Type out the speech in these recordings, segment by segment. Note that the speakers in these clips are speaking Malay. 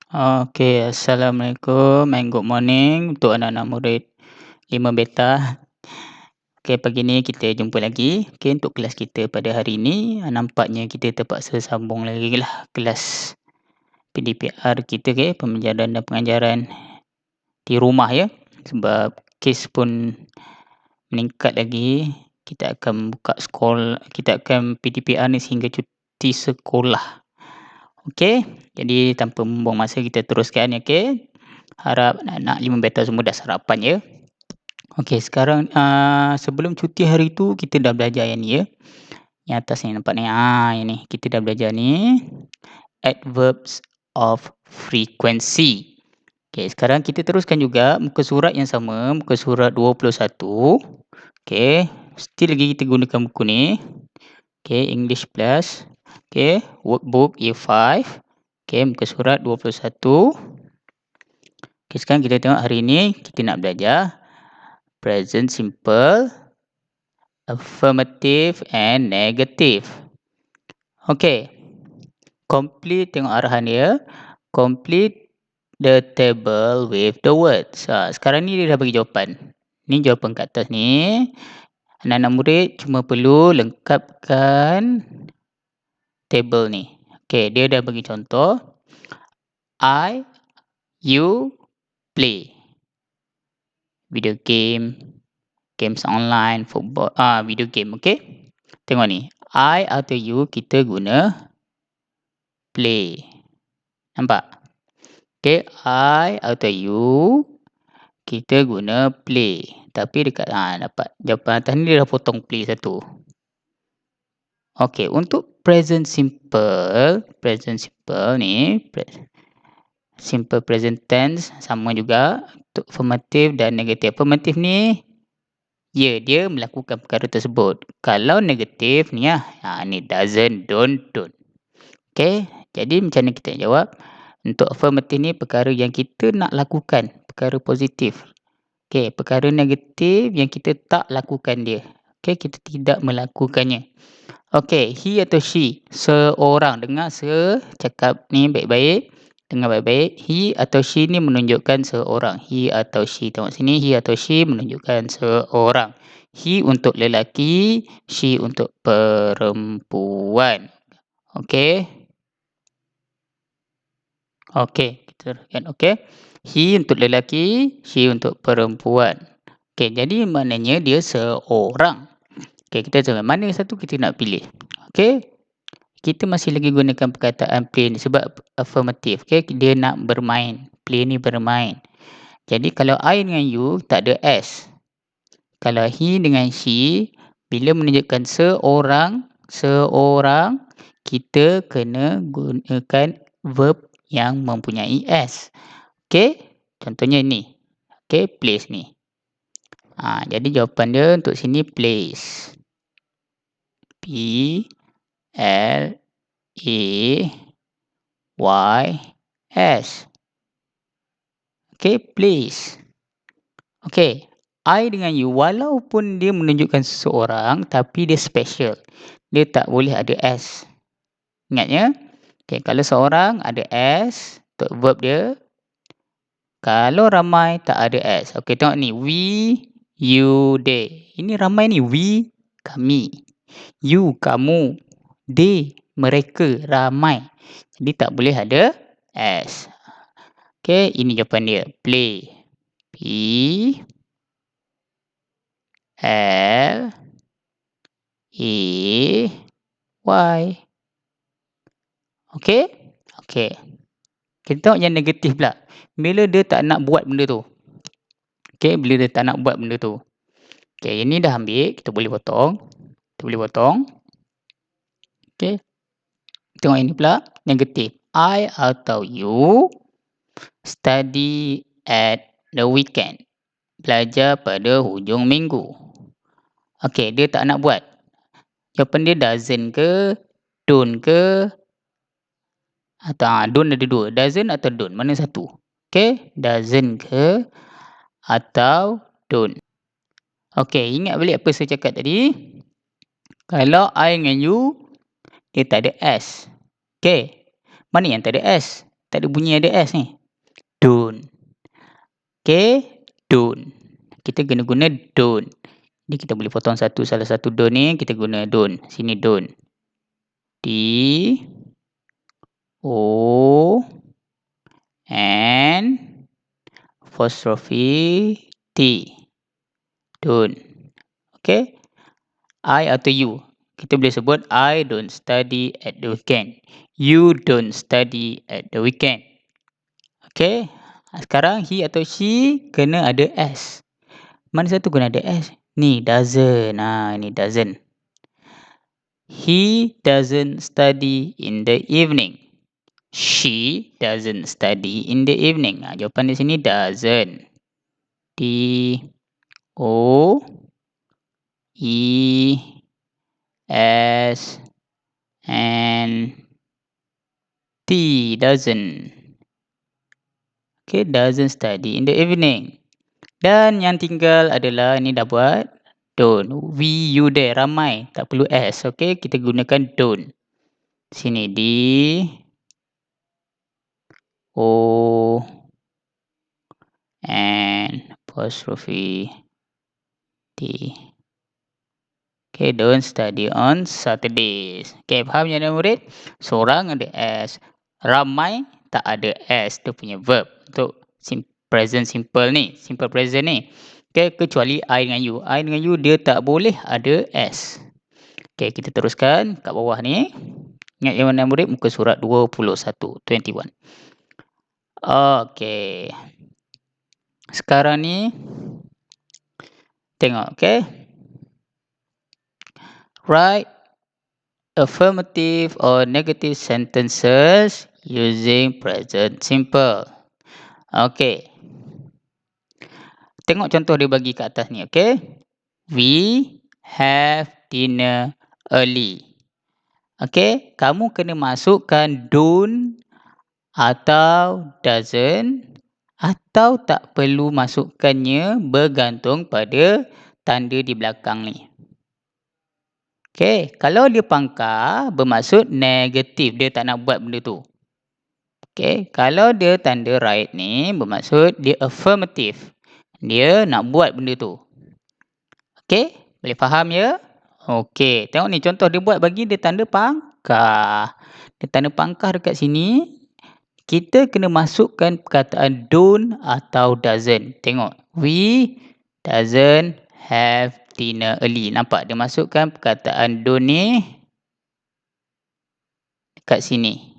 Assalamualaikum and good morning untuk anak-anak murid 5 Beta. Pagi ni kita jumpa lagi. Untuk kelas kita pada hari ini, nampaknya kita terpaksa sambung lagi lah kelas PDPR kita, pembelajaran dan pengajaran di rumah ya. Sebab kes pun meningkat lagi. Kita akan buka sekolah, kita akan PDPR ni sehingga cuti sekolah. Jadi tanpa membuang masa kita teruskan ya. Harap anak-anak 5 Beta semua dah sarapan ya. Sekarang sebelum cuti hari tu kita dah belajar yang ni ya. Yang atas ni nampak ni. Yang ni kita dah belajar ni. Adverbs of frequency. Sekarang kita teruskan juga muka surat yang sama, muka surat 21. Still lagi kita gunakan buku ni. English Plus. Workbook Year 5. Muka surat 21. Sekarang kita tengok hari ni kita nak belajar present simple, affirmative and negative. Complete, tengok arahan dia. Complete the table with the words. Sekarang ni dia dah bagi jawapan. Ni jawapan kat atas ni. Anak-anak murid cuma perlu lengkapkan table ni. Dia dah bagi contoh. I, you, play. Video game, games online, football, video game, Tengok ni. I atau you kita guna play. Nampak? I atau you kita guna play. Tapi dekat dapat jawapan atas ni dia dah potong play satu. Untuk present simple ni simple present tense sama juga untuk affirmative dan negative. Affirmative ni dia melakukan perkara tersebut. Kalau negative ni ni doesn't, don't. Jadi macam mana kita jawab? Untuk affirmative ni perkara yang kita nak lakukan, perkara positif. Perkara negatif yang kita tak lakukan dia. Kita tidak melakukannya. He atau she, seorang. Dengar cakap ni baik-baik. Dengar baik-baik. He atau she ni menunjukkan seorang. He atau she. Tengok sini. He atau she menunjukkan seorang. He untuk lelaki. She untuk perempuan. Kita teruskan. He untuk lelaki. She untuk perempuan. Jadi maknanya dia seorang. Kita tengok mana satu kita nak pilih. Kita masih lagi gunakan perkataan play ni sebab affirmative. Dia nak bermain. Play ni bermain. Jadi kalau I dengan you tak ada S. Kalau he dengan she, bila menunjukkan seorang, kita kena gunakan verb yang mempunyai S. Contohnya ni. Plays ni. Jadi jawapan dia untuk sini plays. P-L-A-Y-S. Plays. I dengan you walaupun dia menunjukkan seseorang tapi dia special. Dia tak boleh ada S. Ingat ya? Kalau seorang ada S untuk verb dia. Kalau ramai tak ada S. Tengok ni. We, you, they. Ini ramai ni. We, kami. You, kamu. They, mereka. Ramai. Jadi tak boleh ada S. Ini jawapan dia. Play. P-L-A-Y. Kita tengok yang negatif pula. Bila dia tak nak buat benda tu. Bila dia tak nak buat benda tu. Ini dah ambil. Kita boleh potong. Tengok ini pula. Negatif. I atau you study at the weekend. Belajar pada hujung minggu. Dia tak nak buat. Jawapan dia doesn't ke, don't ke, atau don't ada dua. Doesn't atau don't. Mana satu? Doesn't ke atau don't. Ingat balik apa saya cakap tadi. Kalau I dengan you, dia tak ada S. Mana yang tak ada S? Tak ada bunyi ada S ni. Don't. Okay, don't. Kita kena guna don't. Jadi kita boleh potong salah satu don't ni, kita guna don't. Sini don't. D O N apostrophe T. Don't. Okay. I atau you. Kita boleh sebut I don't study at the weekend. You don't study at the weekend. Okay. Sekarang he atau she kena ada S. Mana satu kena ada S? Ni doesn't. Ni doesn't. He doesn't study in the evening. She doesn't study in the evening. Jawapan di sini doesn't. D O E S N T. Doesn't. Okay, doesn't study in the evening. Dan yang tinggal adalah ni dah buat don't. We, you, there. Ramai. Tak perlu S. Okay, kita gunakan don't. Sini D O N apostrophe T. Okay, don't study on Saturdays. Okay, faham ya murid? Seorang ada S. Ramai tak ada S. Dia punya verb. Untuk present simple ni. Simple present ni. Okay, kecuali I dengan you. I dengan you dia tak boleh ada S. Okay, kita teruskan kat bawah ni. Ingat yang mana murid? Muka surat 21. Okay. Sekarang ni. Tengok, okay. Write affirmative or negative sentences using present simple. Okay. Tengok contoh dia bagi kat atas ni, okay. We have dinner early. Okay, kamu kena masukkan don't atau doesn't atau tak perlu masukkannya bergantung pada tanda di belakang ni. Okay, kalau dia pangkar bermaksud negatif, dia tak nak buat benda tu. Okay, kalau dia tanda right ni bermaksud dia affirmative. Dia nak buat benda tu. Okay, boleh faham ya? Okay, tengok ni contoh dia buat bagi dia tanda pangkar. Dia tanda pangkar dekat sini. Kita kena masukkan perkataan don't atau doesn't. Tengok, we doesn't have dinner early. Nampak dia masukkan perkataan don't ni dekat sini.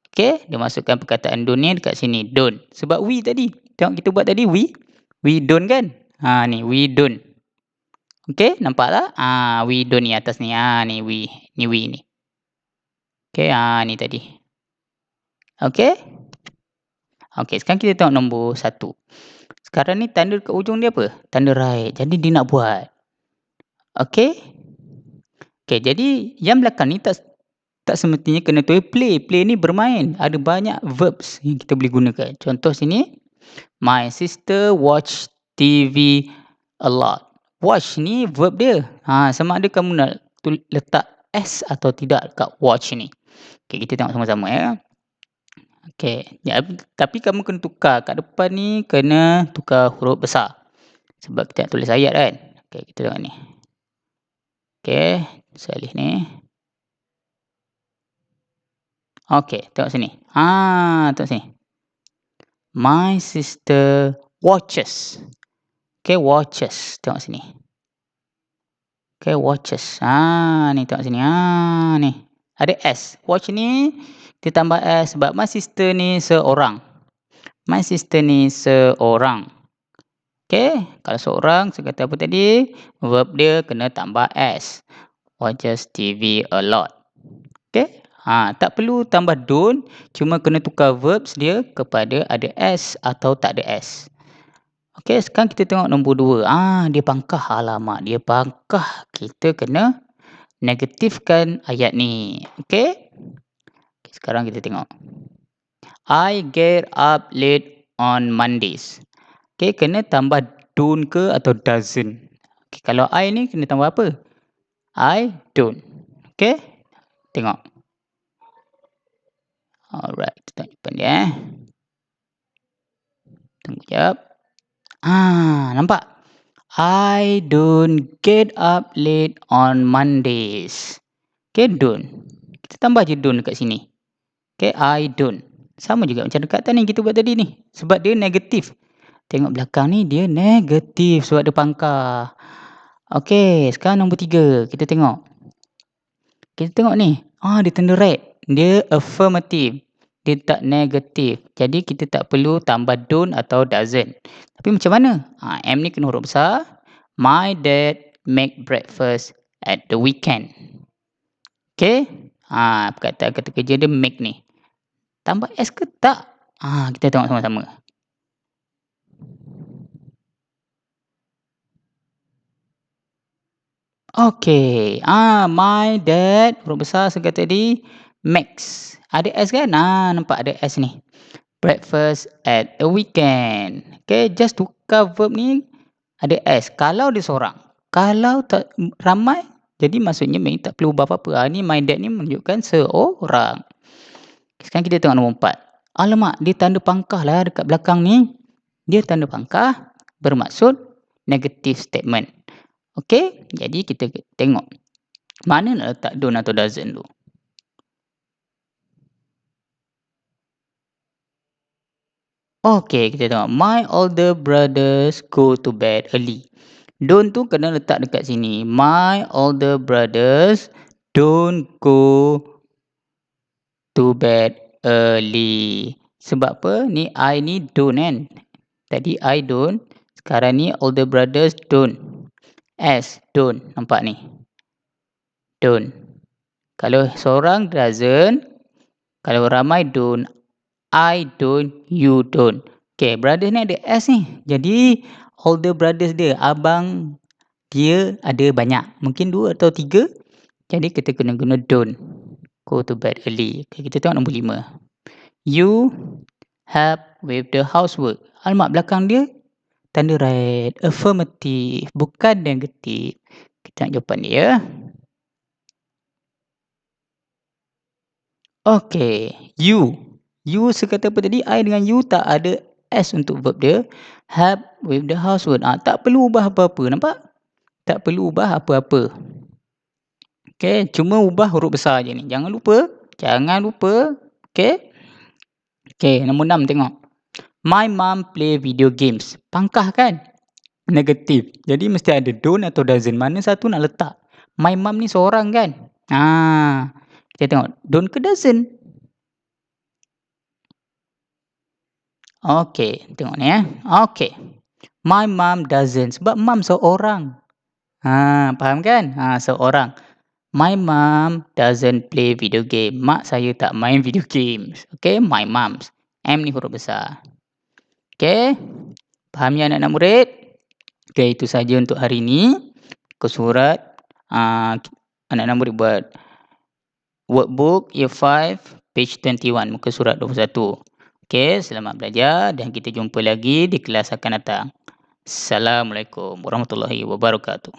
Okay, dia masukkan perkataan don't ni dekat sini. Don't. Sebab we tadi. Tengok kita buat tadi we. We don't kan? Ni we don't. Okay, nampak tak? We don't ni atas ni. Ni we. Ni we ni. Okay, ni tadi. Okay. Okay, sekarang kita tengok nombor 1. Sekarang ni tanda kat ujung dia apa? Tanda right. Jadi dia nak buat. Okay. Okay, jadi yang belakang ni tak semestinya kena tulis play. Play ni bermain. Ada banyak verbs yang kita boleh gunakan. Contoh sini. My sister watch TV a lot. Watch ni verb dia. Sama ada kamu nak letak S atau tidak kat watch ni. Okay, kita tengok sama-sama ya. Okay. Ya, tapi kamu kena tukar. Kat depan ni kena tukar huruf besar. Sebab kita nak tulis ayat kan. Okay, kita tengok ni. Okay. Salih ni. Okay, tengok sini. Tengok sini. My sister watches. Okay, watches. Tengok sini. Okay, watches. Ni tengok sini. Ni. Ada S. Watch ni ditambah S sebab my sister ni seorang. My sister ni seorang. Okay, kalau seorang, saya kata apa tadi? Verb dia kena tambah S. Watches TV a lot. Okay. Tak perlu tambah don't, cuma kena tukar verbs dia kepada ada S atau tak ada S. Okay, sekarang kita tengok nombor 2. Dia pangkah. Alamak, dia pangkah. Kita kena negatifkan ayat ni. Okay. Sekarang kita tengok. I get up late on Mondays. Okay, kena tambah don't ke atau doesn't. Okay, kalau I ni kena tambah apa? I don't. Okay. Tengok. Alright, kita tengok jawapan dia. Tunggu jap. Nampak? I don't get up late on Mondays. Okay, don't. Kita tambah je don't dekat sini. Okay, I don't. Sama juga macam dekat tadi kita buat tadi ni. Sebab dia negatif. Tengok belakang ni dia negatif sebab dia pangkah. Okay, sekarang nombor 3. Kita tengok. Kita tengok ni. Dia tanda red. Dia affirmative. Dia tak negatif. Jadi kita tak perlu tambah don't atau doesn't. Tapi macam mana? M ni kena huruf besar. My dad make breakfast at the weekend. Okay. Perkataan kata kerja dia make ni. Tambah S ke tak? Kita tengok sama-sama. Okay. My dad huruf besar sekali tadi makes. Ada S kan? Nampak ada S ni. Breakfast at a weekend. Okay, just tukar verb ni ada S. Kalau dia seorang. Kalau tak ramai, jadi maksudnya memang tak perlu ubah apa-apa. Ni my dad ni menunjukkan seorang. Sekarang kita tengok nombor 4. Alamak, dia tanda pangkah lah dekat belakang ni. Dia tanda pangkah bermaksud negative statement. Okay, jadi kita tengok. Mana nak letak don't atau doesn't tu? Okay, kita tengok. My older brothers go to bed early. Don't tu kena letak dekat sini. My older brothers don't go to bed early. Sebab apa? Ni I ni don't kan? Tadi I don't. Sekarang ni older brothers don't. S, don't. Nampak ni? Don't. Kalau seorang doesn't. Kalau ramai don't. I don't, you don't. Okay, brothers ni ada S ni. Jadi, older brothers dia, abang dia ada banyak. Mungkin 2 atau 3. Jadi, kita kena guna don't. Go to bed early. Okay, kita tengok nombor 5. You help with the housework. Alamak, belakang dia tanda red. Affirmative. Bukan negatif. Kita nak jawapan dia. Okay, you. You sekata apa tadi? I dengan you tak ada S untuk verb dia. Help with the housework. Tak perlu ubah apa-apa. Nampak? Tak perlu ubah apa-apa. Okay, cuma ubah huruf besar je ni. Jangan lupa. Jangan lupa. Okay. Okay, nombor 6 tengok. My mum play video games. Pangkah kan? Negatif. Jadi mesti ada don't atau doesn't. Mana satu nak letak? My mum ni seorang kan? Kita tengok. Don't ke doesn't? Okay, tengok ni Okay. My mum doesn't. Sebab mum seorang. Faham kan? Seorang. My mum doesn't play video game. Mak saya tak main video games. Okay, my mums. M ni huruf besar. Okay. Faham ya anak-anak murid? Okay, itu saja untuk hari ini. Muka surat. Anak-anak murid buat workbook year 5 page 21. Muka surat 21. Okay, selamat belajar dan kita jumpa lagi di kelas akan datang. Assalamualaikum warahmatullahi wabarakatuh.